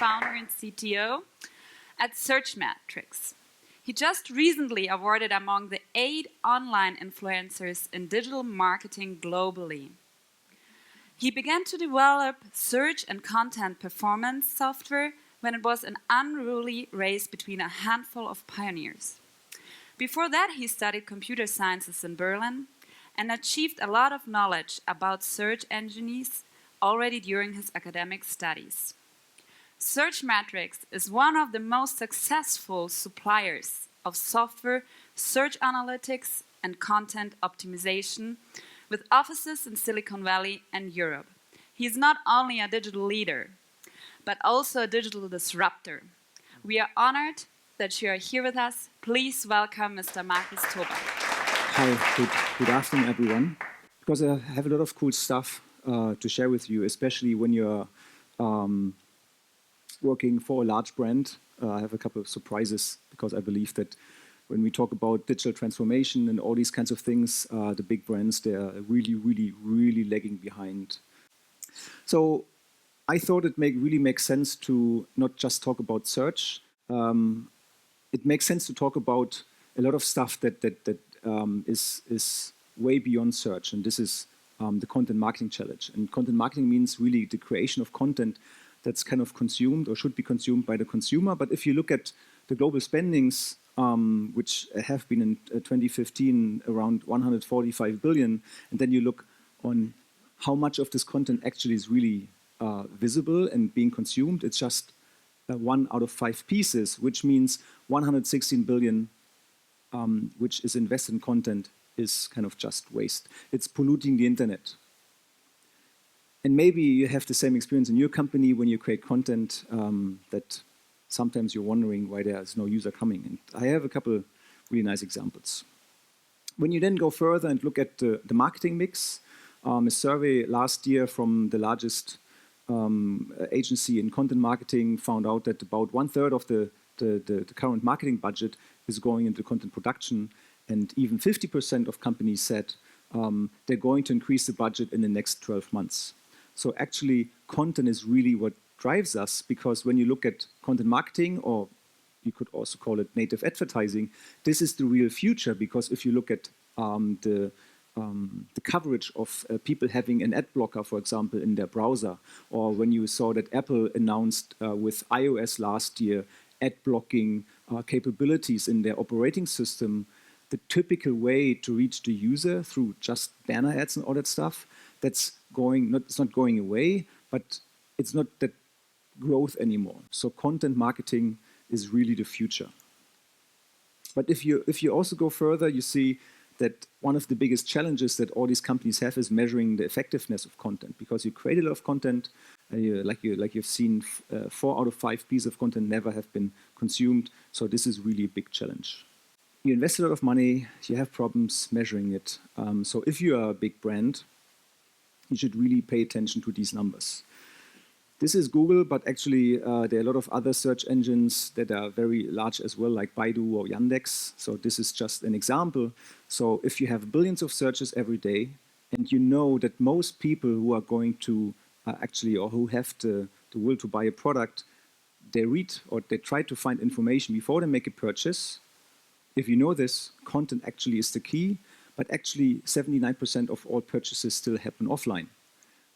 founder and CTO at Searchmetrics. He just recently awarded among the 8 online influencers in digital marketing globally. He began to develop search and content performance software when it was an unruly race between a handful of pioneers. Before that, he studied computer sciences in Berlin and achieved a lot of knowledge about search engines already during his academic studies. Searchmetrics is one of the most successful suppliers of software, search analytics, and content optimization, with offices in Silicon Valley and Europe. He is not only a digital leader, but also a digital disruptor. We are honored that you are here with us. Please welcome Mr. Markus Tober. Hi, good afternoon, everyone. Because I have a lot of cool stuff to share with you, especially when you're working for a large brand. I have a couple of surprises because I believe that when we talk about digital transformation and all these kinds of things, the big brands, they're really lagging behind. So I thought it really makes sense to not just talk about search. It makes sense to talk about a lot of stuff that is way beyond search, and this is the content marketing challenge. And content marketing means really the creation of content that's kind of consumed or should be consumed by the consumer. But if you look at the global spendings, which have been in 2015 around 145 billion, and then you look on how much of this content actually is really visible and being consumed, it's just 1 out of 5 pieces, which means 116 billion, which is invested in content, is kind of just waste. It's polluting the internet. And maybe you have the same experience in your company when you create content that sometimes you're wondering why there is no user coming. And I have a couple really nice examples. When you then go further and look at the marketing mix, a survey last year from the largest agency in content marketing found out that about 1/3 of the current marketing budget is going into content production, and even 50% of companies said they're going to increase the budget in the next 12 months. So actually, content is really what drives us, because when you look at content marketing, or you could also call it native advertising, this is the real future, because if you look at the coverage of people having an ad blocker, for example, in their browser, or when you saw that Apple announced with iOS last year ad blocking capabilities in their operating system, the typical way to reach the user through just banner ads and all that stuff, it's not going away, but it's not that growth anymore. So content marketing is really the future. But if you also go further, you see that one of the biggest challenges that all these companies have is measuring the effectiveness of content, because you create a lot of content, like you've seen, 4 out of 5 pieces of content never have been consumed. So this is really a big challenge. You invest a lot of money, you have problems measuring it. So if you are a big brand, you should really pay attention to these numbers. This is Google, but actually there are a lot of other search engines that are very large as well, like Baidu or Yandex. So this is just an example. So if you have billions of searches every day, and you know that most people who are going to or who have the will to buy a product, they read or they try to find information before they make a purchase. If you know this, content actually is the key, but actually 79% of all purchases still happen offline.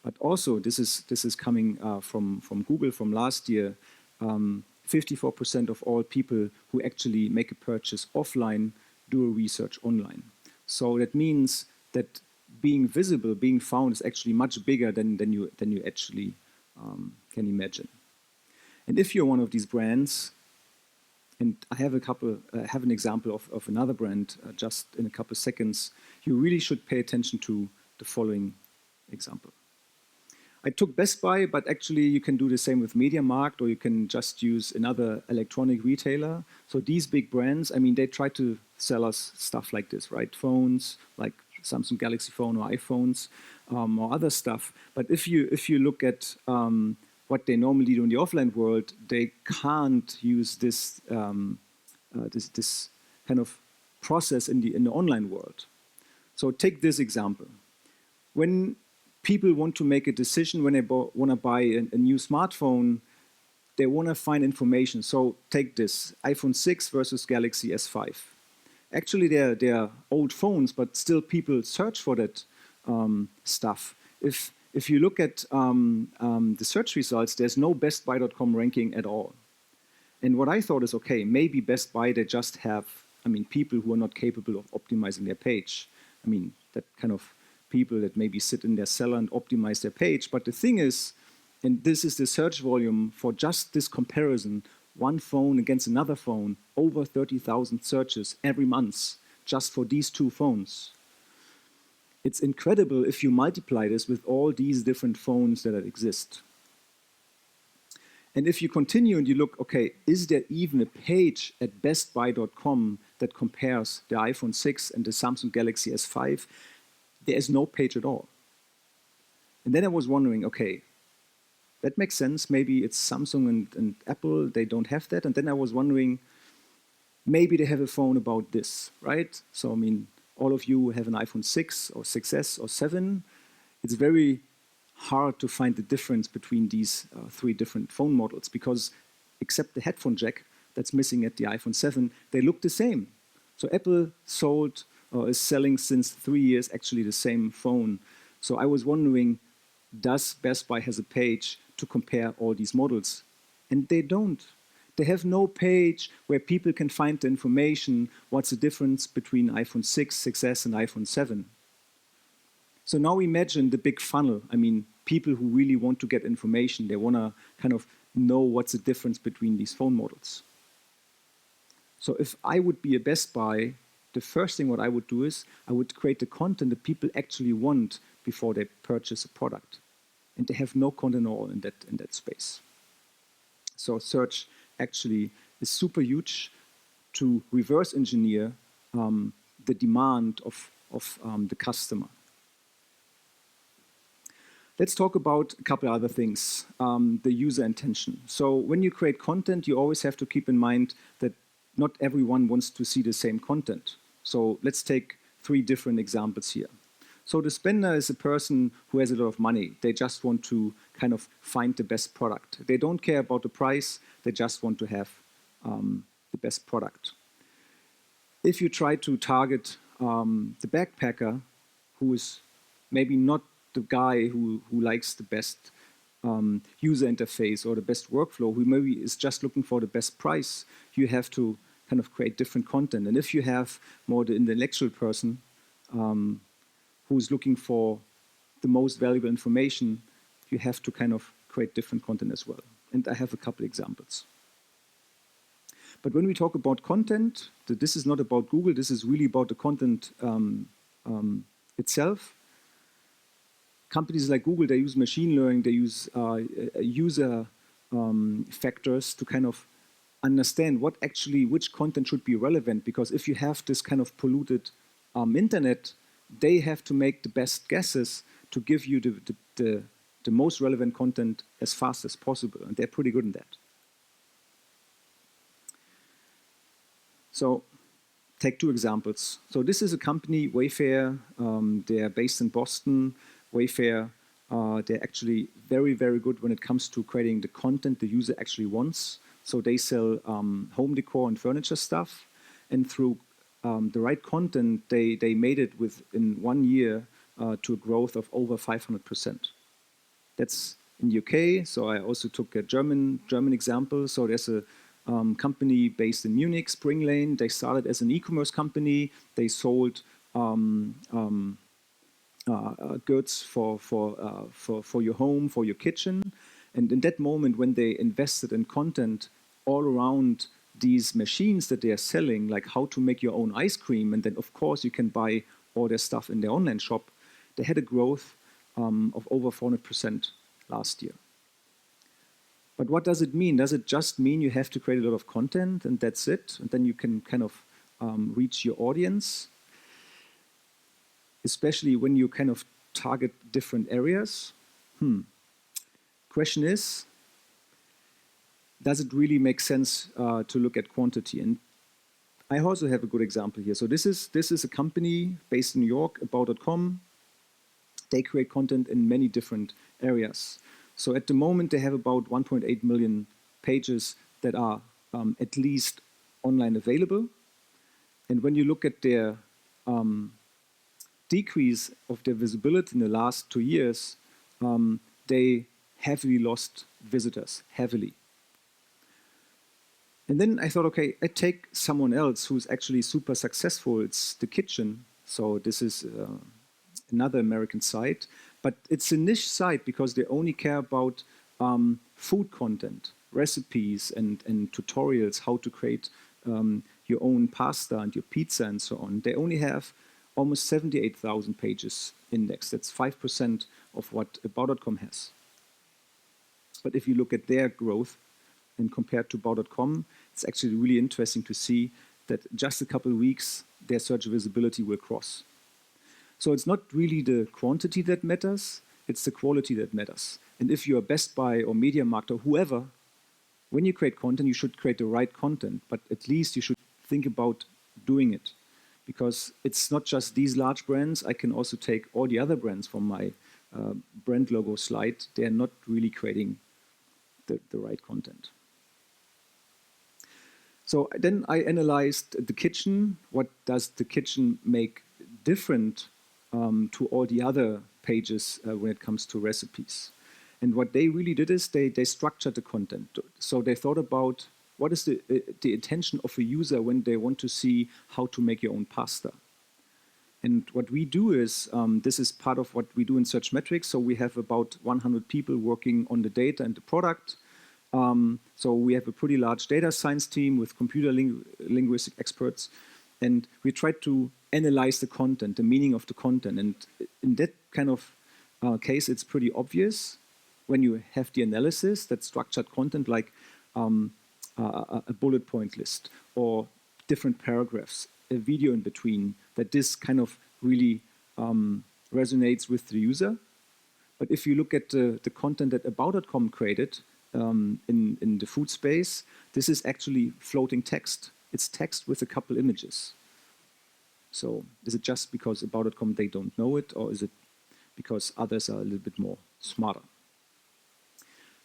But also, this is coming from Google from last year. 54% of all people who actually make a purchase offline do a research online. So that means that being visible, being found, is actually much bigger than you actually can imagine. And if you're one of these brands, and I have an example of another brand just in a couple of seconds, you really should pay attention to the following example. I took Best Buy, but actually you can do the same with MediaMarkt, or you can just use another electronic retailer. So these big brands, I mean, they try to sell us stuff like this, right? Phones, like Samsung Galaxy phone or iPhones, or other stuff. But if you look at what they normally do in the offline world, they can't use this this kind of process in the online world. So take this example. When people want to make a decision when they want to buy a new smartphone, They want to find information. So take this, iPhone 6 versus Galaxy S5. Actually, they're old phones, but still people search for that stuff. If you look at the search results, there's no bestbuy.com ranking at all. And what I thought is, okay, maybe Best Buy, they just have, people who are not capable of optimizing their page. That kind of people that maybe sit in their cellar and optimize their page. But the thing is, and this is the search volume for just this comparison, one phone against another phone, over 30,000 searches every month, just for these two phones. It's incredible if you multiply this with all these different phones that exist. And if you continue and you look, okay, is there even a page at bestbuy.com that compares the iPhone 6 and the Samsung Galaxy S5? There is no page at all. And then I was wondering, okay, that makes sense. Maybe it's Samsung and Apple, they don't have that. And then I was wondering, maybe they have a phone about this, right? So, all of you have an iPhone 6 or 6S or 7. It's very hard to find the difference between these three different phone models because except the headphone jack that's missing at the iPhone 7, they look the same. So Apple sold or is selling since 3 years actually the same phone. So I was wondering, does Best Buy has a page to compare all these models? And they don't. They have no page where people can find the information, what's the difference between iPhone 6, 6S and iPhone 7. So now imagine the big funnel. People who really want to get information, they want to kind of know what's the difference between these phone models. So if I would be a Best Buy, the first thing what I would do is I would create the content that people actually want before they purchase a product. And they have no content at all in that space. So search actually is super huge to reverse engineer the demand of the customer. Let's talk about a couple other things, the user intention. So when you create content, you always have to keep in mind that not everyone wants to see the same content. So let's take 3 different examples here. So the spender is a person who has a lot of money. They just want to kind of find the best product. They don't care about the price. They just want to have the best product. If you try to target the backpacker, who is maybe not the guy who likes the best user interface or the best workflow, who maybe is just looking for the best price, you have to kind of create different content. And if you have more the intellectual person who's looking for the most valuable information, you have to kind of create different content as well. And I have a couple examples. But when we talk about content, this is not about Google, this is really about the content itself. Companies like Google, they use machine learning, they use user factors to kind of understand which content should be relevant. Because if you have this kind of polluted internet, they have to make the best guesses to give you the most relevant content as fast as possible. And they're pretty good in that. So take 2 examples. So this is a company, Wayfair. They're based in Boston. Wayfair, they're actually very, very good when it comes to creating the content the user actually wants. So they sell home decor and furniture stuff. And through the right content, they made it within 1 year to a growth of over 500%. That's in the UK. So I also took a German example. So there's a company based in Munich, Spring Lane. They started as an e-commerce company. They sold goods for your home, for your kitchen. And in that moment, when they invested in content all around these machines that they are selling, like how to make your own ice cream, and then of course you can buy all their stuff in their online shop, they had a growth of over 400% last year. But what does it mean? Does it just mean you have to create a lot of content and that's it? And then you can kind of reach your audience? Especially when you kind of target different areas? Question is, does it really make sense to look at quantity? And I also have a good example here. So this is a company based in New York, about.com. They create content in many different areas. So at the moment, they have about 1.8 million pages that are at least online available. And when you look at their decrease of their visibility in the last 2 years, they heavily lost visitors, heavily. And then I thought, okay, I take someone else who's actually super successful. It's The Kitchen. So this is another American site, but it's a niche site because they only care about food content, recipes and tutorials, how to create your own pasta and your pizza and so on. They only have almost 78,000 pages indexed. That's 5% of what About.com has. But if you look at their growth and compared to About.com, it's actually really interesting to see that just a couple of weeks, their search visibility will cross. So it's not really the quantity that matters, it's the quality that matters. And if you're Best Buy or MediaMarkt or whoever, when you create content, you should create the right content, but at least you should think about doing it. Because it's not just these large brands, I can also take all the other brands from my brand logo slide. They're not really creating the right content. So then I analyzed The Kitchen. What does The Kitchen make different to all the other pages when it comes to recipes? And what they really did is they structured the content. So they thought about what is the intention of a user when they want to see how to make your own pasta. And what we do is, this is part of what we do in Searchmetrics. So we have about 100 people working on the data and the product. So we have a pretty large data science team with computer linguistic experts. And we try to analyze the content, the meaning of the content. And in that kind of case, it's pretty obvious when you have the analysis that structured content like a bullet point list or different paragraphs, a video in between, that this kind of really resonates with the user. But if you look at the content that About.com created in the food space, this is actually floating text. It's text with a couple images. So is it just because About.com they don't know it, or is it because others are a little bit more smarter?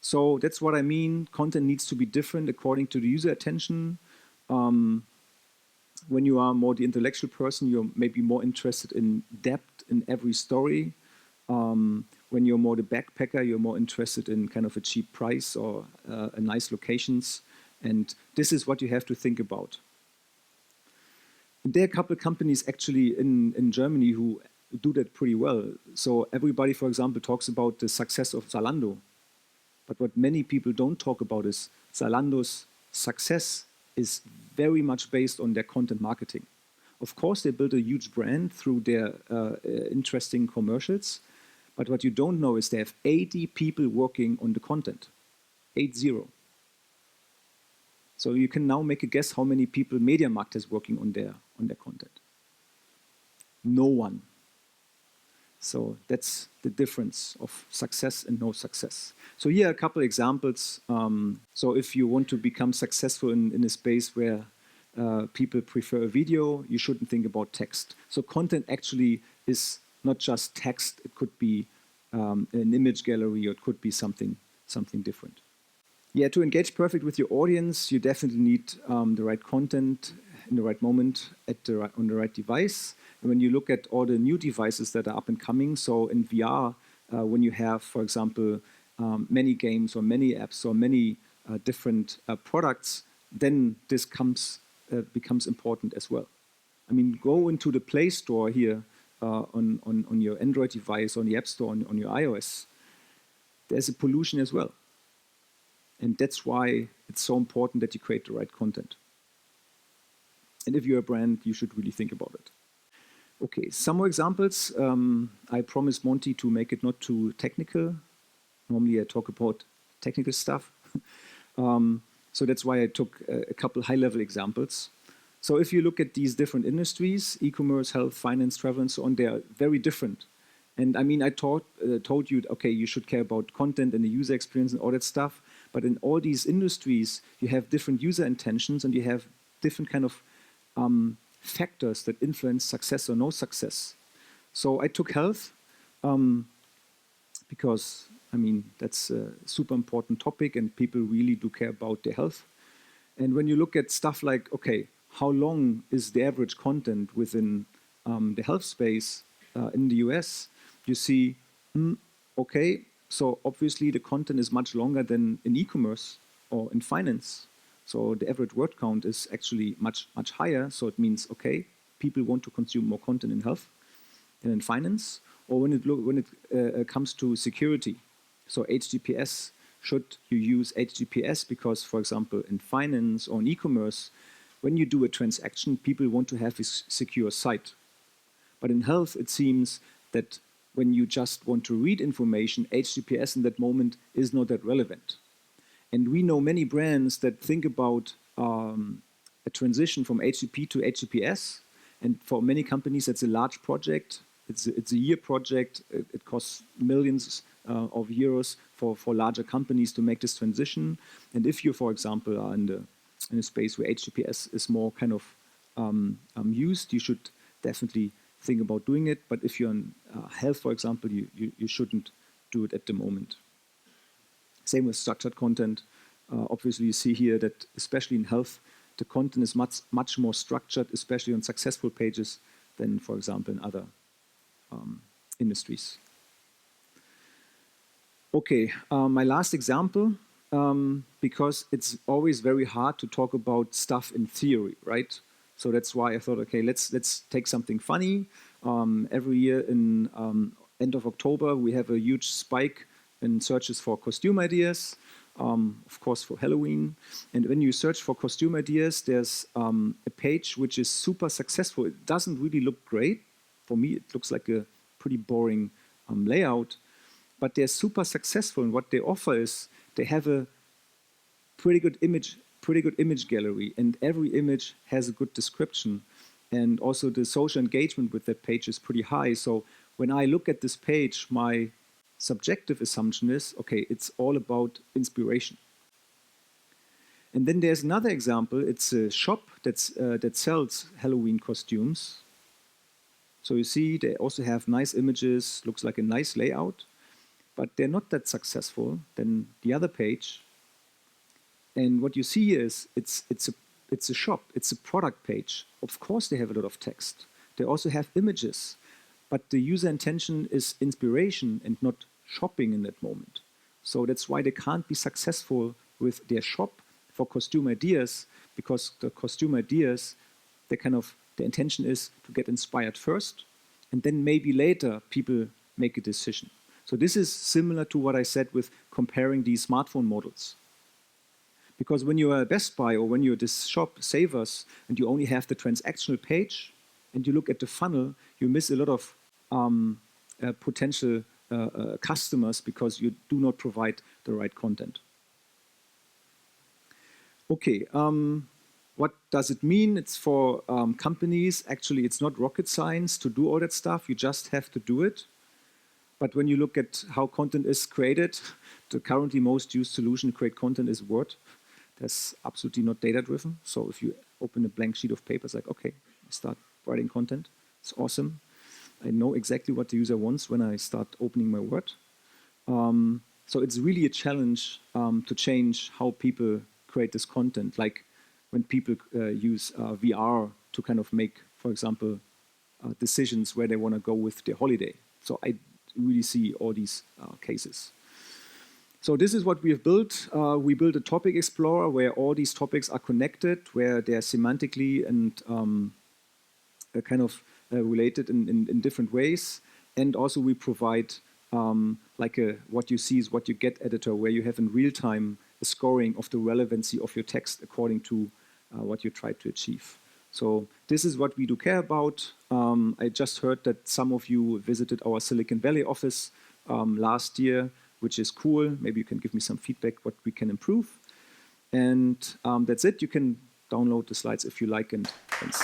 So that's what I mean. Content needs to be different according to the user attention. When you are more the intellectual person, you're maybe more interested in depth in every story. When you're more the backpacker, you're more interested in kind of a cheap price or a nice locations. And this is what you have to think about. And there are a couple of companies actually in Germany who do that pretty well. So everybody, for example, talks about the success of Zalando. But what many people don't talk about is Zalando's success is very much based on their content marketing. Of course, they built a huge brand through their interesting commercials. But what you don't know is they have 80 people working on the content, 80. So you can now make a guess how many people MediaMarkt is working on their content. No one. So that's the difference of success and no success. So here are a couple examples. So if you want to become successful in a space where people prefer a video, you shouldn't think about text. So content actually is not just text. It could be an image gallery, or it could be something different. Yeah, to engage perfect with your audience, you definitely need the right content in the right moment on the right device. And when you look at all the new devices that are up and coming, so in VR, when you have, for example, many games or many apps or many different products, then this becomes important as well. I mean, go into the Play Store here on your Android device, on the App Store, on your iOS. There's a pollution as well. And that's why it's so important that you create the right content. And if you're a brand, you should really think about it. Okay, some more examples. I promised Monty to make it not too technical. Normally I talk about technical stuff. So that's why I took a couple high-level examples. So if you look at these different industries, e-commerce, health, finance, travel, and so on, they are very different. And I mean, I told you, okay, you should care about content and the user experience and all that stuff. But in all these industries, you have different user intentions and you have different kind of factors that influence success or no success. So I took health because I mean, that's a super important topic and people really do care about their health. And when you look at stuff like, okay, how long is the average content within the health space in the US, you see, okay, so obviously the content is much longer than in e-commerce or in finance. So the average word count is actually much higher. So it means, okay, people want to consume more content in health than in finance. Or when it comes to security, so HTTPS, should you use HTTPS because, for example, in finance or in e-commerce, when you do a transaction, people want to have a secure site. But in health, it seems that when you just want to read information, HTTPS in that moment is not that relevant. And we know many brands that think about a transition from HTTP to HTTPS. And for many companies, it's a large project. It's a year project. It costs millions of euros for larger companies to make this transition. And if you, for example, are in a space where HTTPS is more kind of used, you should definitely think about doing it. But if you're in health, for example, you shouldn't do it at the moment. Same with structured content. Obviously, you see here that, especially in health, the content is much more structured, especially on successful pages, than, for example, in other industries. Okay, my last example, because it's always very hard to talk about stuff in theory, right? So that's why I thought, okay, let's take something funny. Every year in end of October, we have a huge spike in searches for costume ideas, of course for Halloween. And when you search for costume ideas, there's a page which is super successful. It doesn't really look great. For me, it looks like a pretty boring layout, but they're super successful. And what they offer is they have a pretty good image gallery, and every image has a good description. And also the social engagement with that page is pretty high. So when I look at this page, my subjective assumption is, okay, it's all about inspiration. And then there's another example. It's a shop that sells Halloween costumes. So you see, they also have nice images, looks like a nice layout, but they're not that successful than the other page. And what you see is it's a shop, it's a product page. Of course, they have a lot of text. They also have images, but the user intention is inspiration and not shopping in that moment. So that's why they can't be successful with their shop for costume ideas, because the costume ideas, the intention is to get inspired first, and then maybe later people make a decision. So this is similar to what I said with comparing these smartphone models. Because when you're a Best Buy or when you're this shop, Savers, and you only have the transactional page, and you look at the funnel, you miss a lot of potential customers because you do not provide the right content. Okay, what does it mean? It's for companies. Actually, it's not rocket science to do all that stuff. You just have to do it. But when you look at how content is created, the currently most used solution to create content is Word. That's absolutely not data-driven. So if you open a blank sheet of paper, it's like, okay, I start writing content. It's awesome. I know exactly what the user wants when I start opening my Word. So it's really a challenge to change how people create this content. Like when people use VR to kind of make, for example, decisions where they want to go with their holiday. So I really see all these cases. So this is what we have built. We built a topic explorer where all these topics are connected, where they're semantically and kind of related in different ways. And also we provide like a what you see is what you get editor, where you have in real time a scoring of the relevancy of your text according to what you try to achieve. So this is what we do care about. I just heard that some of you visited our Silicon Valley office last year, which is cool. Maybe you can give me some feedback what we can improve. And that's it. You can download the slides if you like, and thanks.